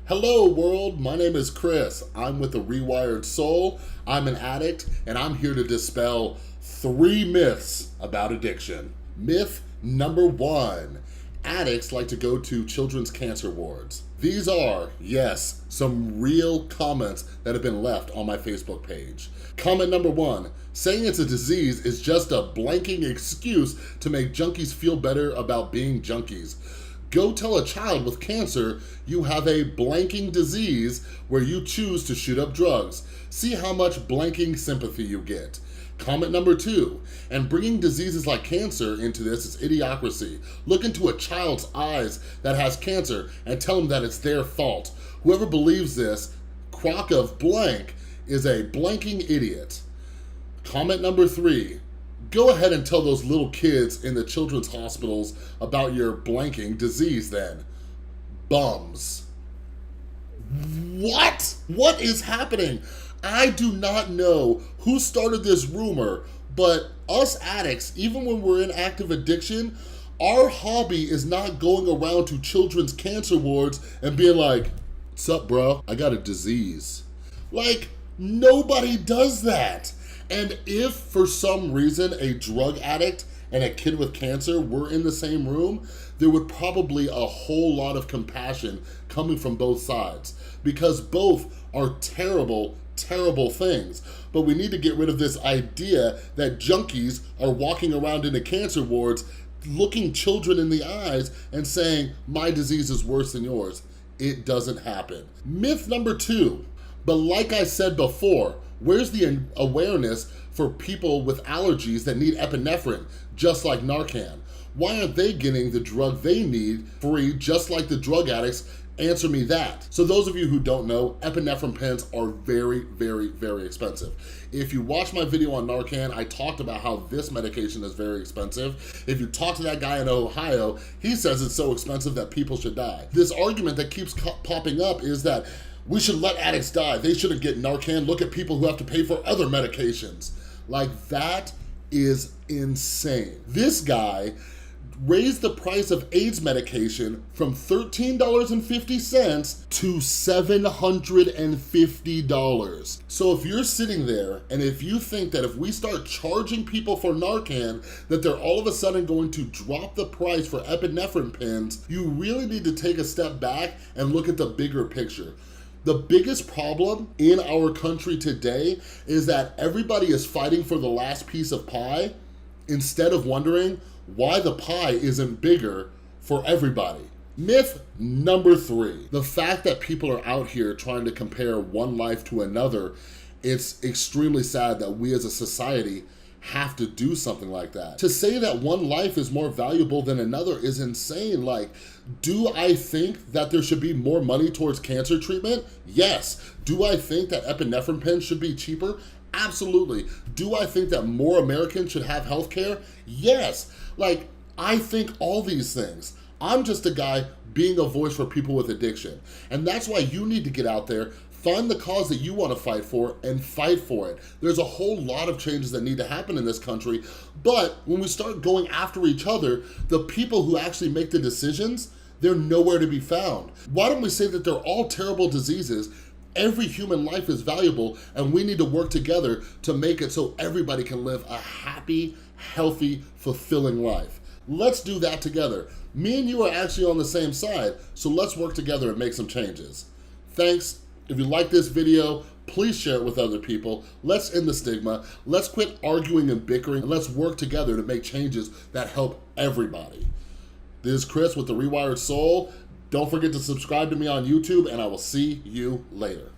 Hello world, my name is Chris. I'm with the Rewired Soul. I'm an addict and I'm here to dispel 3 myths about addiction. Myth number 1, addicts like to go to children's cancer wards. These are, yes, some real comments that have been left on my Facebook page. Comment number 1, saying it's a disease is just a blanking excuse to make junkies feel better about being junkies. Go tell a child with cancer you have a blanking disease where you choose to shoot up drugs. See how much blanking sympathy you get. Comment number 2, and bringing diseases like cancer into this is idiocracy. Look into a child's eyes that has cancer and tell them that it's their fault. Whoever believes this, crock of blank, is a blanking idiot. Comment number 3, go ahead and tell those little kids in the children's hospitals about your blanking disease then. Bums. What? What is happening? I do not know who started this rumor, but us addicts, even when we're in active addiction, our hobby is not going around to children's cancer wards and being like, "What's up, bro? I got a disease." Like, nobody does that. And if for some reason a drug addict and a kid with cancer were in the same room, there would probably a whole lot of compassion coming from both sides, because both are terrible, terrible things. But we need to get rid of this idea that junkies are walking around into cancer wards looking children in the eyes and saying, my disease is worse than yours. It doesn't happen. Myth number 2, but like I said before, where's the awareness for people with allergies that need epinephrine, just like Narcan? Why aren't they getting the drug they need free, just like the drug addicts? Answer me that. So those of you who don't know, epinephrine pens are very, very, very expensive. If you watch my video on Narcan, I talked about how this medication is very expensive. If you talk to that guy in Ohio, he says it's so expensive that people should die. This argument that keeps popping up is that we should let addicts die. They shouldn't get Narcan. Look at people who have to pay for other medications. Like, that is insane. This guy raised the price of AIDS medication from $13.50 to $750. So if you're sitting there and if you think that if we start charging people for Narcan, that they're all of a sudden going to drop the price for epinephrine pens, you really need to take a step back and look at the bigger picture. The biggest problem in our country today is that everybody is fighting for the last piece of pie instead of wondering why the pie isn't bigger for everybody. Myth number 3, the fact that people are out here trying to compare one life to another, it's extremely sad that we as a society have to do something like that. To say that one life is more valuable than another is insane. Like, do I think that there should be more money towards cancer treatment? Yes. Do I think that epinephrine pens should be cheaper? Absolutely. Do I think that more Americans should have health care? Yes. Like, I think all these things. I'm just a guy being a voice for people with addiction. And that's why you need to get out there, find the cause that you want to fight for, and fight for it. There's a whole lot of changes that need to happen in this country, but when we start going after each other, the people who actually make the decisions, they're nowhere to be found. Why don't we say that they're all terrible diseases? Every human life is valuable, and we need to work together to make it so everybody can live a happy, healthy, fulfilling life. Let's do that together. Me and you are actually on the same side, so let's work together and make some changes. Thanks. If you like this video, please share it with other people. Let's end the stigma. Let's quit arguing and bickering, and let's work together to make changes that help everybody. This is Chris with the Rewired Soul. Don't forget to subscribe to me on YouTube, and I will see you later.